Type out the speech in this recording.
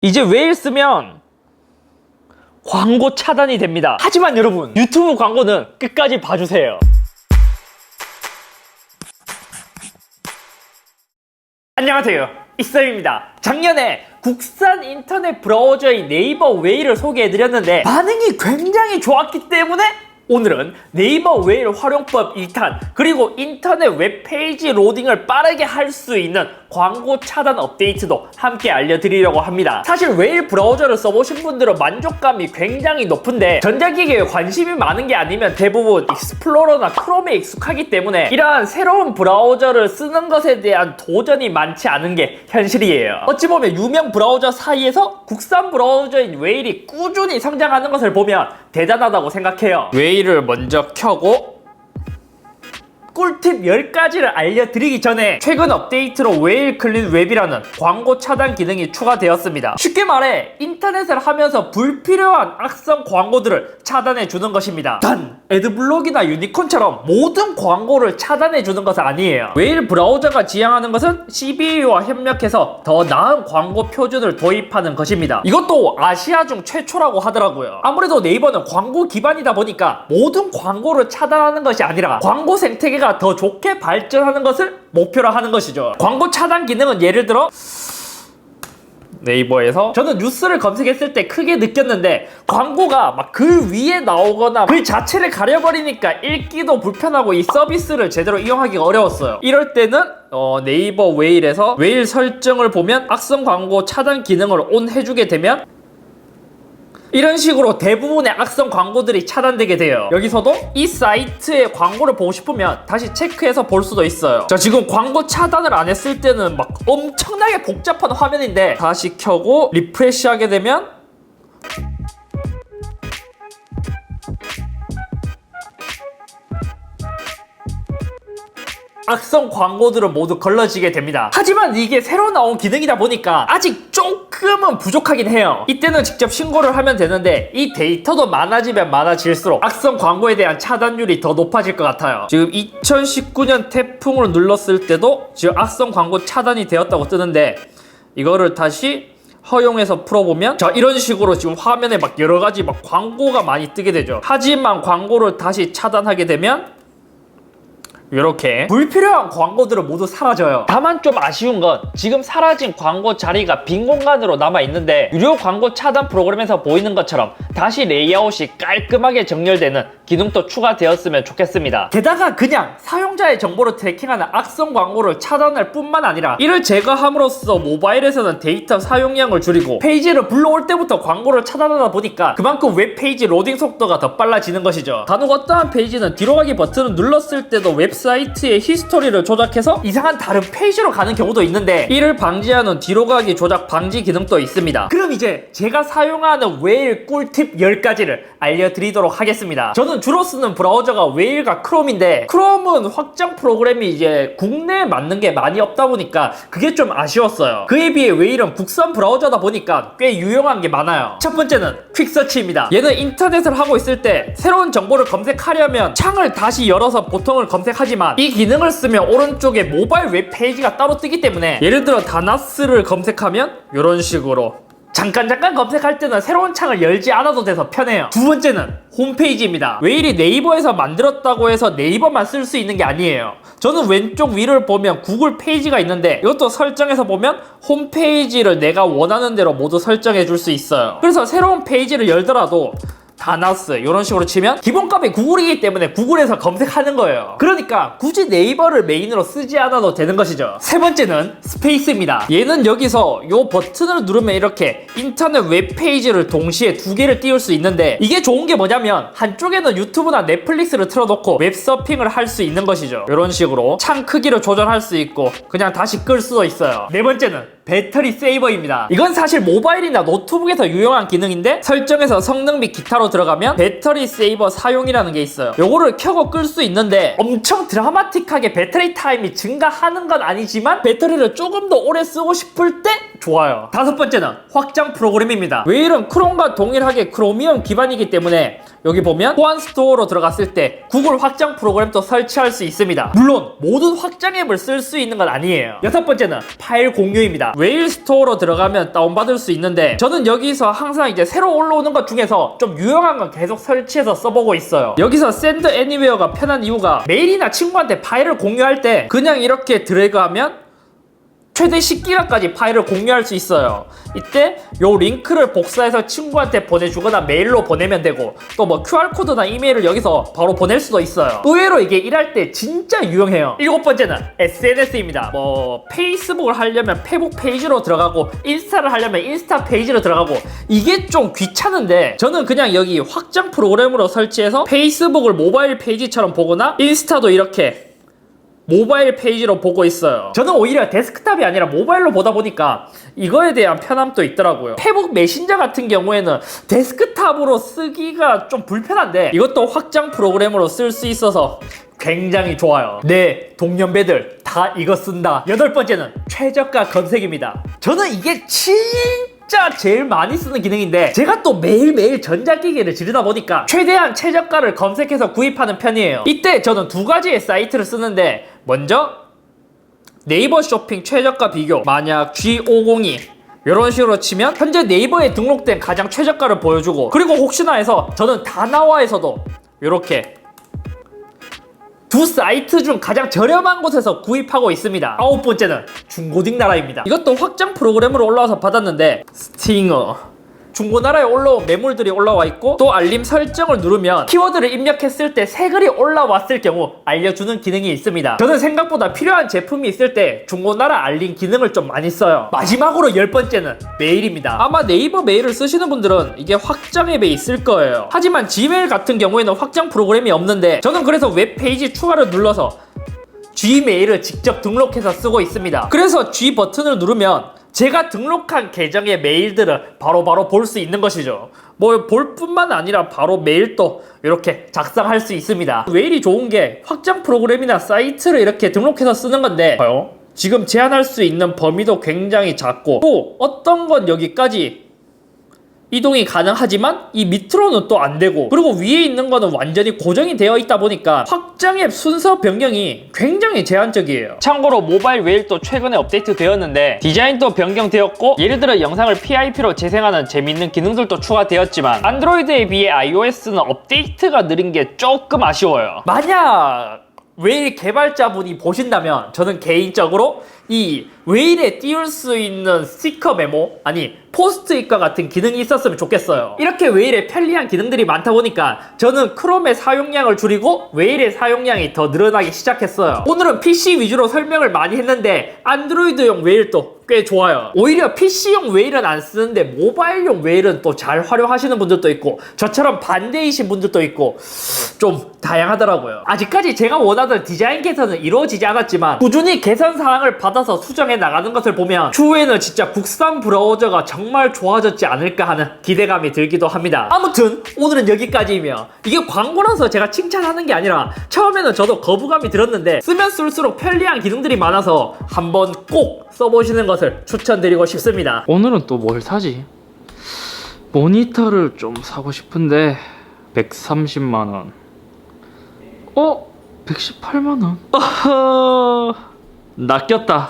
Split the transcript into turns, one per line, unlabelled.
이제 웨일 쓰면 광고 차단이 됩니다. 하지만 여러분, 유튜브 광고는 끝까지 봐주세요. 안녕하세요, 이쌤입니다. 작년에 국산 인터넷 브라우저인 네이버 웨일을 소개해드렸는데 반응이 굉장히 좋았기 때문에 오늘은 네이버 웨일 활용법 2탄 그리고 인터넷 웹페이지 로딩을 빠르게 할 수 있는 광고 차단 업데이트도 함께 알려드리려고 합니다. 사실 웨일 브라우저를 써보신 분들은 만족감이 굉장히 높은데 전자기기에 관심이 많은 게 아니면 대부분 익스플로러나 크롬에 익숙하기 때문에 이러한 새로운 브라우저를 쓰는 것에 대한 도전이 많지 않은 게 현실이에요. 어찌 보면 유명 브라우저 사이에서 국산 브라우저인 웨일이 꾸준히 성장하는 것을 보면 대단하다고 생각해요. 웨일을 먼저 켜고 꿀팁 10가지를 알려드리기 전에 최근 업데이트로 웨일 클린 웹이라는 광고 차단 기능이 추가되었습니다. 쉽게 말해 인터넷을 하면서 불필요한 악성 광고들을 차단해 주는 것입니다. 단 애드블록이나 유니콘처럼 모든 광고를 차단해 주는 것은 아니에요. 웨일 브라우저가 지향하는 것은 CBA와 협력해서 더 나은 광고 표준을 도입하는 것입니다. 이것도 아시아 중 최초라고 하더라고요. 아무래도 네이버는 광고 기반이다 보니까 모든 광고를 차단하는 것이 아니라 광고 생태계가 더 좋게 발전하는 것을 목표로 하는 것이죠. 광고 차단 기능은 예를 들어 네이버에서 저는 뉴스를 검색했을 때 크게 느꼈는데 광고가 막 글 위에 나오거나 글 자체를 가려버리니까 읽기도 불편하고 이 서비스를 제대로 이용하기가 어려웠어요. 이럴 때는 네이버 웨일에서 웨일 설정을 보면 악성 광고 차단 기능을 온 해주게 되면 이런 식으로 대부분의 악성 광고들이 차단되게 돼요. 여기서도 이 사이트의 광고를 보고 싶으면 다시 체크해서 볼 수도 있어요. 자, 지금 광고 차단을 안 했을 때는 막 엄청나게 복잡한 화면인데 다시 켜고 리프레시 하게 되면 악성 광고들은 모두 걸러지게 됩니다. 하지만 이게 새로 나온 기능이다 보니까 아직 조금은 부족하긴 해요. 이때는 직접 신고를 하면 되는데 이 데이터도 많아지면 많아질수록 악성 광고에 대한 차단율이 더 높아질 것 같아요. 지금 2019년 태풍을 눌렀을 때도 지금 악성 광고 차단이 되었다고 뜨는데 이거를 다시 허용해서 풀어보면 자, 이런 식으로 지금 화면에 막 여러가지 막 광고가 많이 뜨게 되죠. 하지만 광고를 다시 차단하게 되면 이렇게 불필요한 광고들은 모두 사라져요. 다만 좀 아쉬운 건 지금 사라진 광고 자리가 빈 공간으로 남아있는데 유료 광고 차단 프로그램에서 보이는 것처럼 다시 레이아웃이 깔끔하게 정렬되는 기능도 추가되었으면 좋겠습니다. 게다가 그냥 사용자의 정보를 트래킹하는 악성 광고를 차단할 뿐만 아니라 이를 제거함으로써 모바일에서는 데이터 사용량을 줄이고 페이지를 불러올 때부터 광고를 차단하다 보니까 그만큼 웹페이지 로딩 속도가 더 빨라지는 것이죠. 간혹 어떠한 페이지는 뒤로 가기 버튼을 눌렀을 때도 웹사이트의 히스토리를 조작해서 이상한 다른 페이지로 가는 경우도 있는데 이를 방지하는 뒤로 가기 조작 방지 기능도 있습니다. 그럼 이제 제가 사용하는 웨일 꿀팁 10가지를 알려드리도록 하겠습니다. 저는 주로 쓰는 브라우저가 웨일과 크롬인데 크롬은 확장 프로그램이 이제 국내에 맞는 게 많이 없다 보니까 그게 좀 아쉬웠어요. 그에 비해 웨일은 국산 브라우저다 보니까 꽤 유용한 게 많아요. 첫 번째는 퀵서치입니다. 얘는 인터넷을 하고 있을 때 새로운 정보를 검색하려면 창을 다시 열어서 보통을 검색하지만 이 기능을 쓰면 오른쪽에 모바일 웹페이지가 따로 뜨기 때문에 예를 들어 다나스를 검색하면 이런 식으로 잠깐 검색할 때는 새로운 창을 열지 않아도 돼서 편해요. 두 번째는 홈페이지입니다. 웨일이 네이버에서 만들었다고 해서 네이버만 쓸 수 있는 게 아니에요. 저는 왼쪽 위를 보면 구글 페이지가 있는데 이것도 설정해서 보면 홈페이지를 내가 원하는 대로 모두 설정해 줄 수 있어요. 그래서 새로운 페이지를 열더라도 다나스 이런 식으로 치면 기본값이 구글이기 때문에 구글에서 검색하는 거예요. 그러니까 굳이 네이버를 메인으로 쓰지 않아도 되는 것이죠. 세 번째는 스페이스입니다. 얘는 여기서 이 버튼을 누르면 이렇게 인터넷 웹페이지를 동시에 두 개를 띄울 수 있는데 이게 좋은 게 뭐냐면 한쪽에는 유튜브나 넷플릭스를 틀어놓고 웹서핑을 할 수 있는 것이죠. 이런 식으로 창 크기를 조절할 수 있고 그냥 다시 끌 수도 있어요. 네 번째는 배터리 세이버입니다. 이건 사실 모바일이나 노트북에서 유용한 기능인데 설정에서 성능 및 기타로 안으로 들어가면 배터리 세이버 사용이라는 게 있어요. 요거를 켜고 끌 수 있는데 엄청 드라마틱하게 배터리 타임이 증가하는 건 아니지만 배터리를 조금 더 오래 쓰고 싶을 때 좋아요. 다섯 번째는 확장 프로그램입니다. 웨일은 크롬과 동일하게 크로미엄 기반이기 때문에 여기 보면 호환 스토어로 들어갔을 때 구글 확장 프로그램도 설치할 수 있습니다. 물론 모든 확장 앱을 쓸 수 있는 건 아니에요. 여섯 번째는 파일 공유입니다. 웨일 스토어로 들어가면 다운받을 수 있는데 저는 여기서 항상 이제 새로 올라오는 것 중에서 좀 유용한 건 계속 설치해서 써보고 있어요. 여기서 샌드 애니웨어가 편한 이유가 메일이나 친구한테 파일을 공유할 때 그냥 이렇게 드래그하면 최대 10기가까지 파일을 공유할 수 있어요. 이때 요 링크를 복사해서 친구한테 보내주거나 메일로 보내면 되고 또 뭐 QR코드나 이메일을 여기서 바로 보낼 수도 있어요. 의외로 이게 일할 때 진짜 유용해요. 일곱 번째는 SNS입니다. 뭐 페이스북을 하려면 페북 페이지로 들어가고 인스타를 하려면 인스타 페이지로 들어가고 이게 좀 귀찮은데 저는 그냥 여기 확장 프로그램으로 설치해서 페이스북을 모바일 페이지처럼 보거나 인스타도 이렇게 모바일 페이지로 보고 있어요. 저는 오히려 데스크탑이 아니라 모바일로 보다 보니까 이거에 대한 편함도 있더라고요. 페북 메신저 같은 경우에는 데스크탑으로 쓰기가 좀 불편한데 이것도 확장 프로그램으로 쓸 수 있어서 굉장히 좋아요. 네, 동년배들 다 이거 쓴다. 여덟 번째는 최저가 검색입니다. 저는 이게 진짜 제일 많이 쓰는 기능인데 제가 또 매일매일 전자기기를 지르다 보니까 최대한 최저가를 검색해서 구입하는 편이에요. 이때 저는 두 가지의 사이트를 쓰는데 먼저 네이버 쇼핑 최저가 비교, 만약 G502 이런 식으로 치면 현재 네이버에 등록된 가장 최저가를 보여주고 그리고 혹시나 해서 저는 다나와에서도 이렇게 두 사이트 중 가장 저렴한 곳에서 구입하고 있습니다. 아홉 번째는 중고딩나라입니다. 이것도 확장 프로그램으로 올라와서 받았는데 스팅어 중고나라에 올라온 매물들이 올라와 있고 또 알림 설정을 누르면 키워드를 입력했을 때 새 글이 올라왔을 경우 알려주는 기능이 있습니다. 저는 생각보다 필요한 제품이 있을 때 중고나라 알림 기능을 좀 많이 써요. 마지막으로 열 번째는 메일입니다. 아마 네이버 메일을 쓰시는 분들은 이게 확장 앱에 있을 거예요. 하지만 지메일 같은 경우에는 확장 프로그램이 없는데 저는 그래서 웹페이지 추가를 눌러서 G메일을 직접 등록해서 쓰고 있습니다. 그래서 G 버튼을 누르면 제가 등록한 계정의 메일들을 바로바로 볼 수 있는 것이죠. 뭐 볼 뿐만 아니라 바로 메일도 이렇게 작성할 수 있습니다. 메일이 좋은 게 확장 프로그램이나 사이트를 이렇게 등록해서 쓰는 건데 지금 제한할 수 있는 범위도 굉장히 작고 또 어떤 건 여기까지 이동이 가능하지만 이 밑으로는 또 안 되고 그리고 위에 있는 거는 완전히 고정이 되어 있다 보니까 확장 앱 순서 변경이 굉장히 제한적이에요. 참고로 모바일 웨일도 최근에 업데이트 되었는데 디자인도 변경되었고 예를 들어 영상을 PIP로 재생하는 재밌는 기능들도 추가되었지만 안드로이드에 비해 iOS는 업데이트가 느린 게 조금 아쉬워요. 만약 웨일 개발자분이 보신다면 저는 개인적으로 이 웨일에 띄울 수 있는 스티커 메모 아니 포스트잇과 같은 기능이 있었으면 좋겠어요. 이렇게 웨일에 편리한 기능들이 많다 보니까 저는 크롬의 사용량을 줄이고 웨일의 사용량이 더 늘어나기 시작했어요. 오늘은 PC 위주로 설명을 많이 했는데 안드로이드용 웨일도 꽤 좋아요. 오히려 PC용 웨일은 안 쓰는데 모바일용 웨일은 또 잘 활용하시는 분들도 있고 저처럼 반대이신 분들도 있고 좀 다양하더라고요. 아직까지 제가 원하던 디자인 개선은 이루어지지 않았지만 꾸준히 개선 사항을 받아서 수정해 나가는 것을 보면 추후에는 진짜 국산 브라우저가 정말 좋아졌지 않을까 하는 기대감이 들기도 합니다. 아무튼 오늘은 여기까지이며 이게 광고라서 제가 칭찬하는 게 아니라 처음에는 저도 거부감이 들었는데 쓰면 쓸수록 편리한 기능들이 많아서 한번 꼭 써보시는 것을 추천드리고 싶습니다.
오늘은 또 뭘 사지? 모니터를 좀 사고 싶은데 130만원 118만원 어허 낚였다.